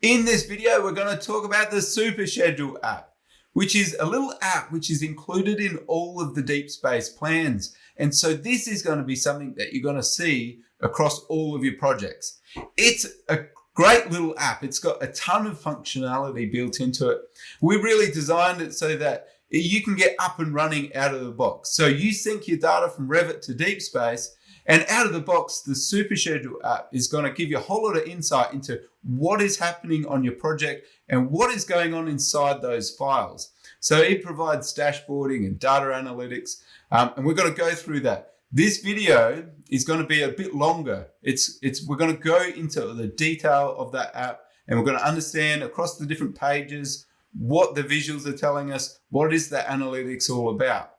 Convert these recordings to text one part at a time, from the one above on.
In this video, we're going to talk about the Super Schedule app, which is a little app which is included in all of the deep space plans. And so this is going to be something that you're going to see across all of your projects. It's a great little app. It's got a ton of functionality built into it. We really designed it so that you can get up and running out of the box. So you sync your data from Revit to deep space, and out of the box, the Super Schedule app is going to give you a whole lot of insight into what is happening on your project and what is going on inside those files. So it provides dashboarding and data analytics, and we're going to go through that. This video is going to be a bit longer. We're going to go into the detail of that app, and we're going to understand across the different pages what the visuals are telling us, what is the analytics all about.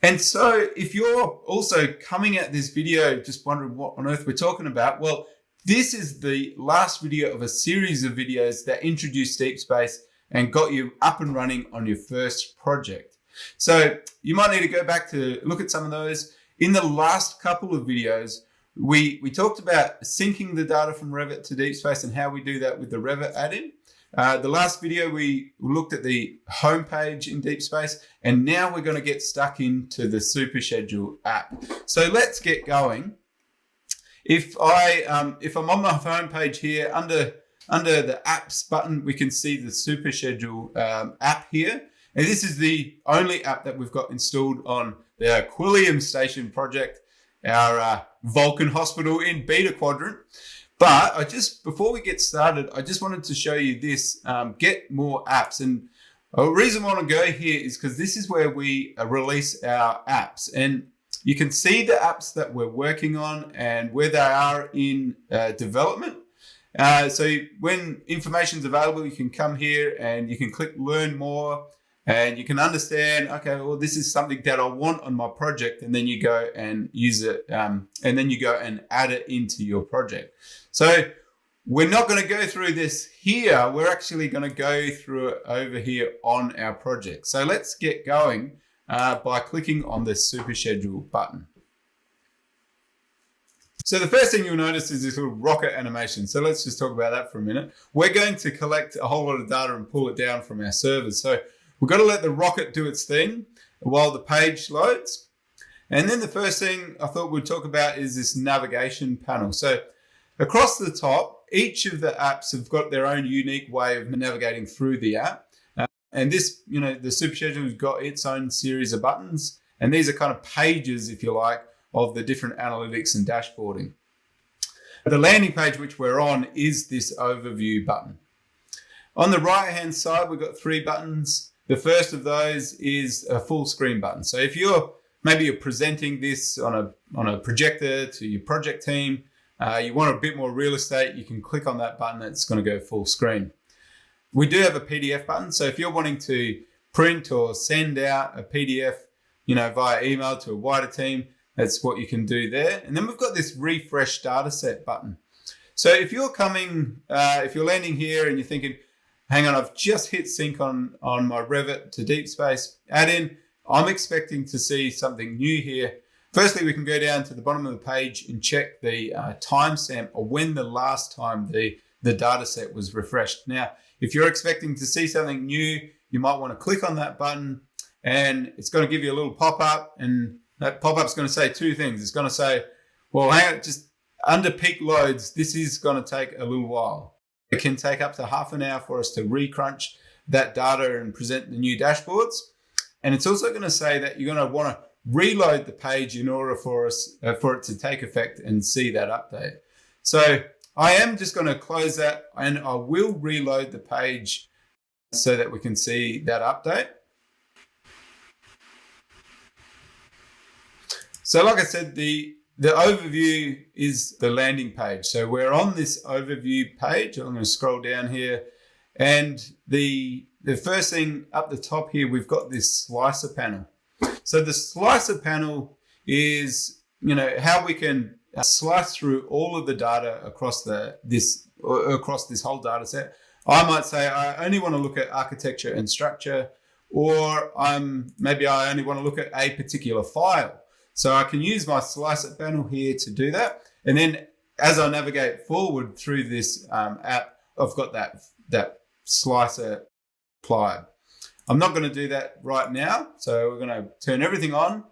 And so if you're also coming at this video just wondering what on earth we're talking about, well, this is the last video of a series of videos that introduced deep space and got you up and running on your first project. So you might need to go back to look at some of those. In the last couple of videos, we talked about syncing the data from Revit to deep space and how we do that with the Revit add-in. The last video, we looked at the home page in deep space, and now we're going to get stuck into the Super Schedule app. So let's get going. If I'm on my home page here, under the apps button, we can see the Super Schedule app here. And this is the only app that we've got installed on the Quilliam Station project, our Vulcan Hospital in Beta Quadrant. But before we get started, I just wanted to show you this, get more apps. And the reason I want to go here is because this is where we release our apps. And you can see the apps that we're working on and where they are in development. So when information is available, you can come here and you can click Learn More. And you can understand, okay, well, this is something that I want on my project, and then you go and use it, and then you go and add it into your project. So we're not going to go through this here. We're actually going to go through it over here on our project. So let's get going by clicking on the Super Schedule button. So the first thing you'll notice is this little rocket animation. So let's just talk about that for a minute. We're going to collect a whole lot of data and pull it down from our servers. So we've got to let the rocket do its thing while the page loads. And then the first thing I thought we'd talk about is this navigation panel. So across the top, each of the apps have got their own unique way of navigating through the app. And this, the Super Schedule has got its own series of buttons. And these are kind of pages, if you like, of the different analytics and dashboarding. The landing page which we're on is this overview button. On the right-hand side, we've got 3 buttons. The first of those is a full screen button. So if you're presenting this on a projector to your project team, you want a bit more real estate, you can click on that button. It's going to go full screen. We do have a PDF button. So if you're wanting to print or send out a PDF, via email to a wider team, that's what you can do there. And then we've got this refresh dataset button. So if you're landing here and you're thinking, hang on, I've just hit sync on my Revit to deep space add-in, I'm expecting to see something new here. Firstly, we can go down to the bottom of the page and check the timestamp or when the last time the data set was refreshed. Now, if you're expecting to see something new, you might want to click on that button and it's going to give you a little pop-up, and that pop-up is going to say 2 things. It's going to say, well, hang on, just under peak loads, this is going to take a little while. It can take up to half an hour for us to recrunch that data and present the new dashboards. And it's also going to say that you're going to want to reload the page in order for it to take effect and see that update. So I am just going to close that, and I will reload the page so that we can see that update. So like I said, the overview is the landing page. So we're on this overview page. I'm going to scroll down here. And the first thing up the top here, we've got this slicer panel. So the slicer panel is, how we can slice through all of the data across this whole data set. I might say I only want to look at architecture and structure, or maybe I only want to look at a particular file. So I can use my slicer panel here to do that. And then as I navigate forward through this app, I've got that slicer applied. I'm not going to do that right now. So we're going to turn everything on.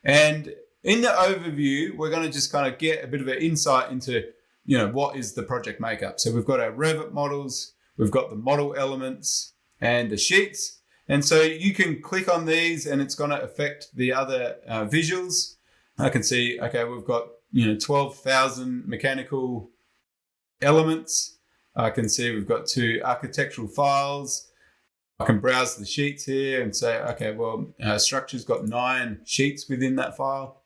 And in the overview, we're going to just kind of get a bit of an insight into, what is the project makeup. So we've got our Revit models, we've got the model elements and the sheets. And so you can click on these and it's going to affect the other visuals. I can see, okay, we've got, 12,000 mechanical elements. I can see we've got 2 architectural files. I can browse the sheets here and say, okay, well, structure's got 9 sheets within that file.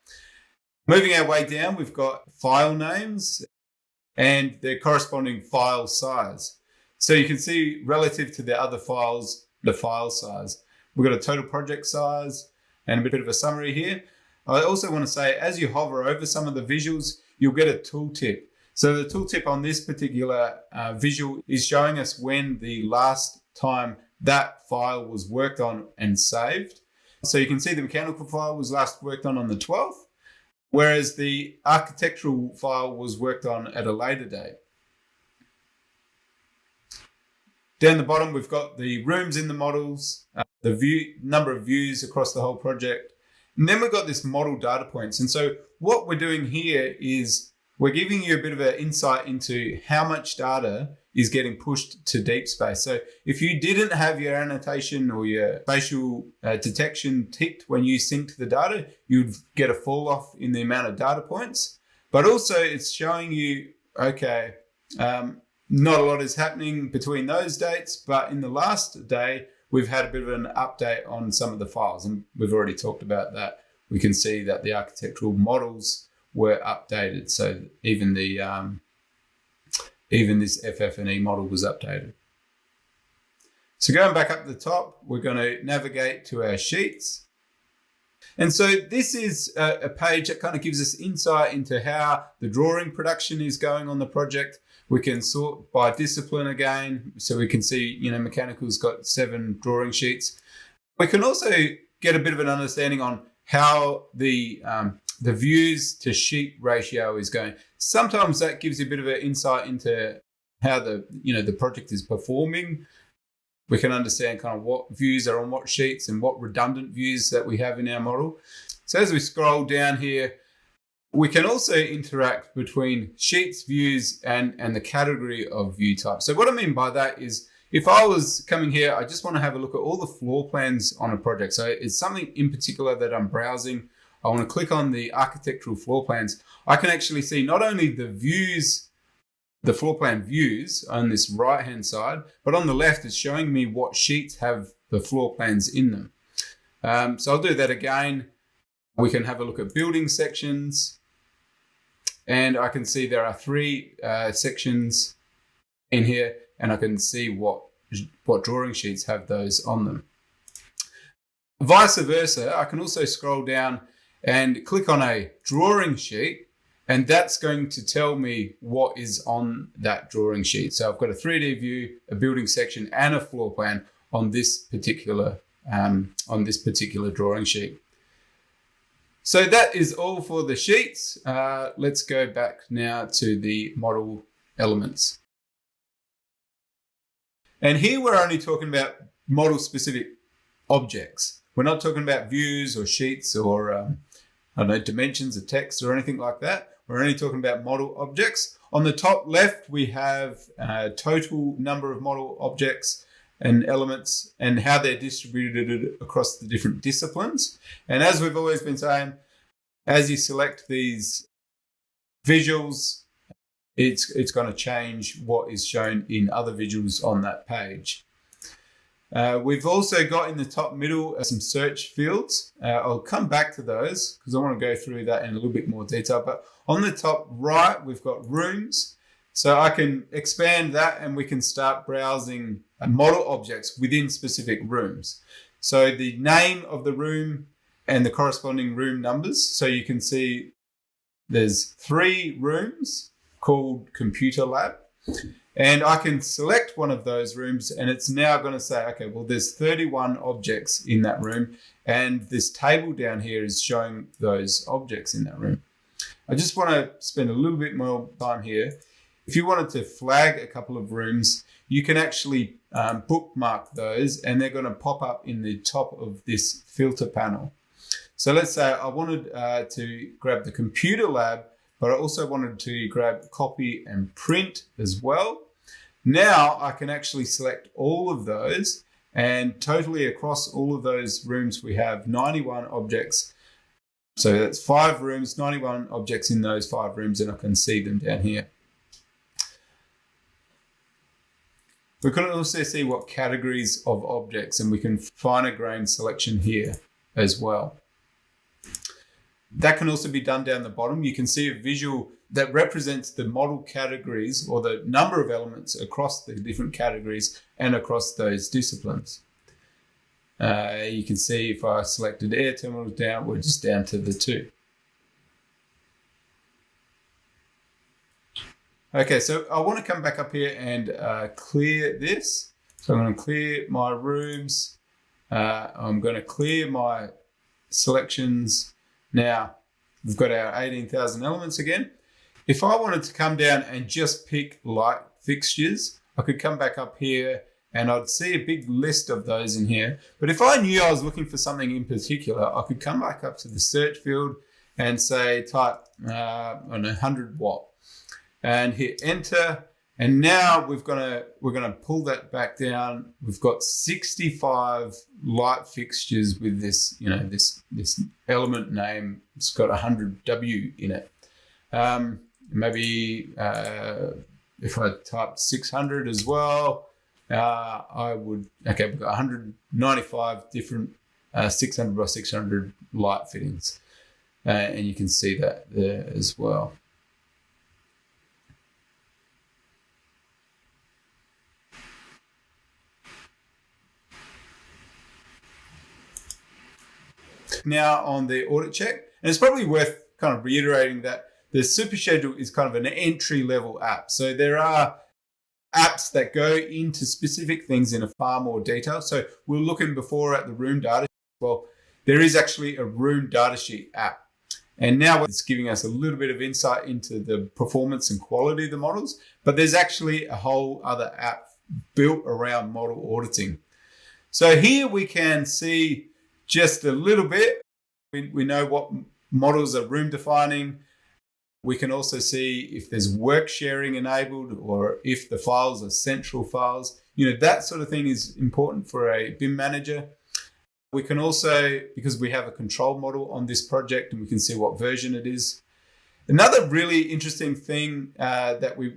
Moving our way down, we've got file names and their corresponding file size. So you can see relative to the other files, the file size. We've got a total project size and a bit of a summary here. I also want to say, as you hover over some of the visuals, you'll get a tooltip. So the tooltip on this particular visual is showing us when the last time that file was worked on and saved. So you can see the mechanical file was last worked on the 12th, whereas the architectural file was worked on at a later date. Down the bottom, we've got the rooms in the models, the number of views across the whole project. And then we've got this model data points. And so what we're doing here is we're giving you a bit of an insight into how much data is getting pushed to deep space. So if you didn't have your annotation or your spatial detection ticked when you synced the data, you'd get a fall off in the amount of data points. But also it's showing you, okay, not a lot is happening between those dates, but in the last day, we've had a bit of an update on some of the files, and we've already talked about that. We can see that the architectural models were updated. So even this FF&E model was updated. So going back up the top, we're going to navigate to our sheets. And so this is a page that kind of gives us insight into how the drawing production is going on the project. We can sort by discipline again. So we can see, mechanical's got 7 drawing sheets. We can also get a bit of an understanding on how the views to sheet ratio is going. Sometimes that gives you a bit of an insight into how the project is performing. We can understand kind of what views are on what sheets and what redundant views that we have in our model. So as we scroll down here, we can also interact between sheets, views, and the category of view type. So what I mean by that is, if I was coming here, I just want to have a look at all the floor plans on a project. So it's something in particular that I'm browsing. I want to click on the architectural floor plans. I can actually see not only the views, the floor plan views on this right-hand side, but on the left it's showing me what sheets have the floor plans in them. So I'll do that again. We can have a look at building sections. And I can see there are 3 sections in here, and I can see what drawing sheets have those on them. Vice versa, I can also scroll down and click on a drawing sheet, and that's going to tell me what is on that drawing sheet. So I've got a 3D view, a building section, and a floor plan on this particular drawing sheet. So that is all for the sheets. Let's go back now to the model elements. And here we're only talking about model-specific objects. We're not talking about views or sheets or dimensions of text or anything like that. We're only talking about model objects. On the top left, we have total number of model objects and elements and how they're distributed across the different disciplines. And as we've always been saying, as you select these visuals, it's going to change what is shown in other visuals on that page. We've also got in the top middle some search fields. I'll come back to those because I want to go through that in a little bit more detail. But on the top right, we've got rooms. So I can expand that and we can start browsing model objects within specific rooms. So the name of the room and the corresponding room numbers. So you can see there's 3 rooms called Computer Lab. And I can select one of those rooms and it's now going to say, okay, well, there's 31 objects in that room. And this table down here is showing those objects in that room. I just want to spend a little bit more time here. If you wanted to flag a couple of rooms, you can actually bookmark those, and they're going to pop up in the top of this filter panel. So let's say I wanted to grab the computer lab, but I also wanted to grab copy and print as well. Now I can actually select all of those, and totally across all of those rooms we have 91 objects. So that's 5 rooms, 91 objects in those 5 rooms, and I can see them down here. We can also see what categories of objects, and we can finer grain selection here as well. That can also be done down the bottom. You can see a visual that represents the model categories, or the number of elements across the different categories and across those disciplines. You can see if I selected air terminals down, we're just down to the 2. Okay, so I want to come back up here and clear this. So I'm going to clear my rooms. I'm going to clear my selections. Now, we've got our 18,000 elements again. If I wanted to come down and just pick light fixtures, I could come back up here and I'd see a big list of those in here. But if I knew I was looking for something in particular, I could come back up to the search field and say type 100 watt and hit enter. And now we're gonna pull that back down. We've got 65 light fixtures with this, this element name. It's got 100W in it. Maybe if I typed 600 as well, I would. Okay, we've got 195 different 600 by 600 light fittings, and you can see that there as well. Now on the audit check, and it's probably worth kind of reiterating that the Super Schedule is kind of an entry level app. So there are apps that go into specific things in a far more detail. So we were looking before at the room data. Well, there is actually a room datasheet app. And now it's giving us a little bit of insight into the performance and quality of the models, but there's actually a whole other app built around model auditing. So here we can see just a little bit. We know what models are room defining. We can also see if there's work sharing enabled or if the files are central files. That sort of thing is important for a BIM manager. We can also, because we have a control model on this project, and we can see what version it is. Another really interesting thing that we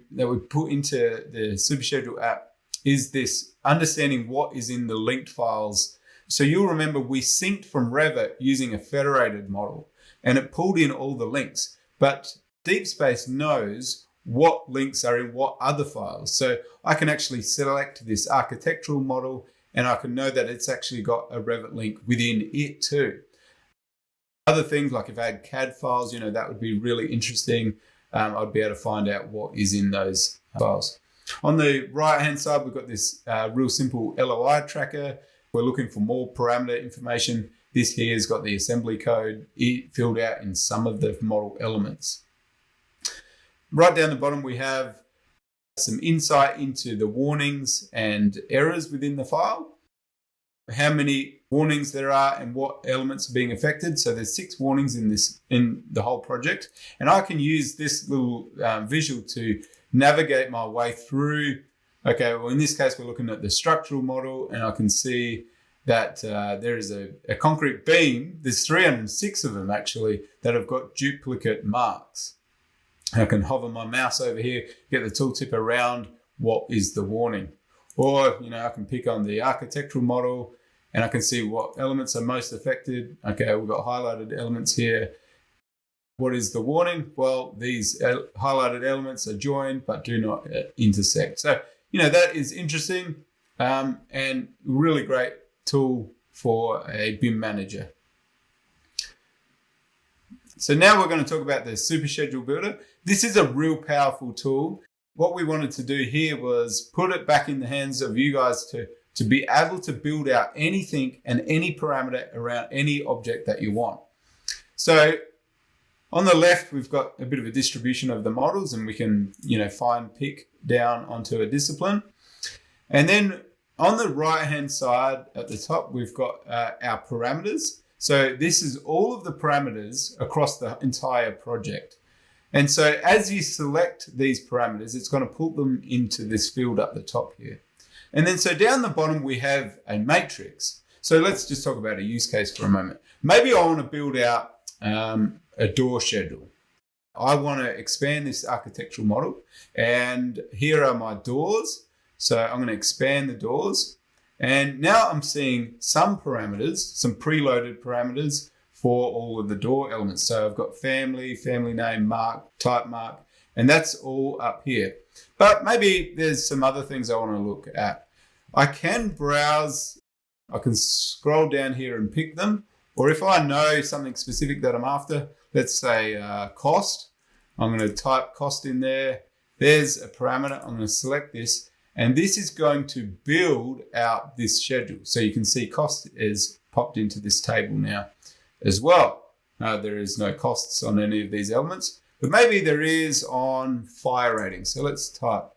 put into the Super Schedule app is this understanding what is in the linked files. So you'll remember we synced from Revit using a federated model, and it pulled in all the links. But Deep Space knows what links are in what other files. So I can actually select this architectural model, and I can know that it's actually got a Revit link within it too. Other things, like if I had CAD files, that would be really interesting. I'd be able to find out what is in those files. On the right-hand side, we've got this real simple LOI tracker. We're looking for more parameter information. This here has got the assembly code filled out in some of the model elements. Right down the bottom, we have some insight into the warnings and errors within the file, how many warnings there are and what elements are being affected. So there's 6 warnings in the whole project. And I can use this little visual to navigate my way through. Okay, well, in this case, we're looking at the structural model, and I can see that there is a concrete beam. There's 306 of them, actually, that have got duplicate marks. I can hover my mouse over here, get the tooltip around what is the warning. Or, I can pick on the architectural model, and I can see what elements are most affected. Okay, we've got highlighted elements here. What is the warning? Well, these highlighted elements are joined but do not intersect. So, that is interesting and really great tool for a BIM manager. So now we're going to talk about the Super Schedule Builder. This is a real powerful tool. What we wanted to do here was put it back in the hands of you guys to be able to build out anything and any parameter around any object that you want. So On the left, we've got a bit of a distribution of the models, and we can, pick down onto a discipline. And then on the right-hand side at the top, we've got our parameters. So this is all of the parameters across the entire project. And so as you select these parameters, it's going to put them into this field up the top here. And then so down the bottom, we have a matrix. So let's just talk about a use case for a moment. Maybe I want to build out a door schedule. I want to expand this architectural model, and here are my doors. So I'm going to expand the doors, and now I'm seeing some parameters, some preloaded parameters for all of the door elements. So I've got family name, mark, type mark, and that's all up here. But maybe there's some other things I want to look at. I can browse, I can scroll down here and pick them, or if I know something specific that I'm after, let's say cost, I'm going to type cost in there. There's a parameter. I'm going to select this, and this is going to build out this schedule. So you can see cost is popped into this table now as well. There is no costs on any of these elements, but maybe there is on fire rating. So let's type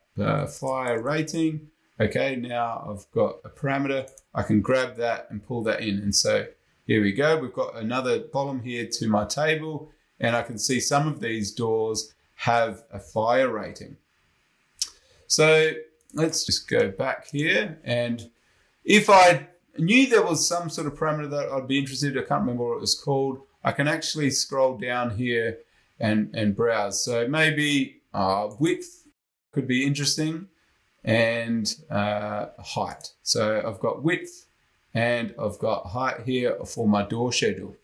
fire rating. Okay, now I've got a parameter. I can grab that and pull that in. And so here we go. We've got another column here to my table, and I can see some of these doors have a fire rating. So let's just go back here. And if I knew there was some sort of parameter that I'd be interested in, I can't remember what it was called, I can actually scroll down here and browse. So maybe width could be interesting, and height. So I've got width and I've got height here for my door schedule.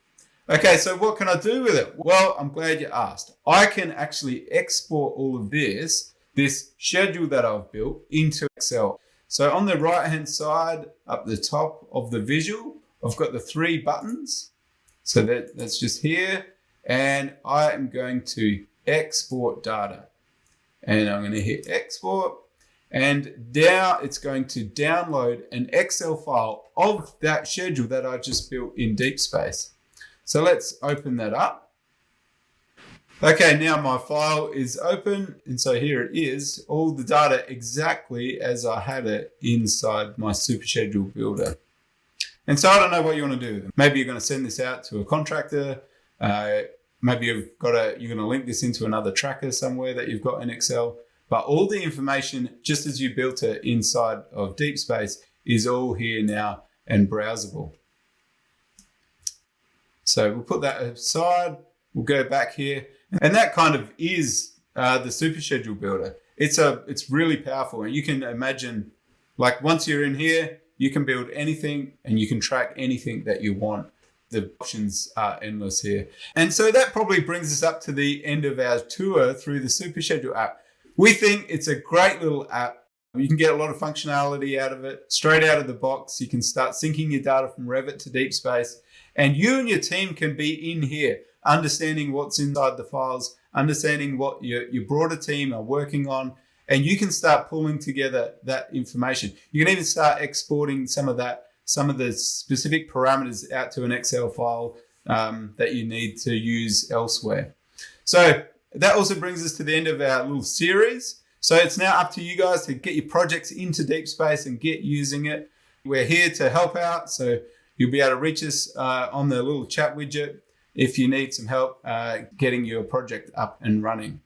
Okay, so what can I do with it? Well, I'm glad you asked. I can actually export all of this schedule that I've built into Excel. So on the right-hand side, up the top of the visual, I've got the 3 buttons. So that's just here. And I am going to export data. And I'm going to hit export. And now it's going to download an Excel file of that schedule that I just built in DeepSpace. So let's open that up. Okay, now my file is open. And so here it is, all the data exactly as I had it inside my super schedule builder. And so I don't know what you want to do with them. Maybe you're going to send this out to a contractor. Maybe you're going to link this into another tracker somewhere that you've got in Excel. But all the information, just as you built it inside of DeepSpace, is all here now and browsable. So we'll put that aside. We'll go back here. And that kind of is the super schedule builder. It's really powerful. And you can imagine, like, once you're in here, you can build anything and you can track anything that you want. The options are endless here. And so that probably brings us up to the end of our tour through the super schedule app. We think it's a great little app. You can get a lot of functionality out of it. Straight out of the box, you can start syncing your data from Revit to DeepSpace. And you and your team can be in here, understanding what's inside the files, understanding what your broader team are working on. And you can start pulling together that information. You can even start exporting some of the specific parameters out to an Excel file that you need to use elsewhere. So that also brings us to the end of our little series. So it's now up to you guys to get your projects into DeepSpace and get using it. We're here to help out. So you'll be able to reach us on the little chat widget if you need some help getting your project up and running.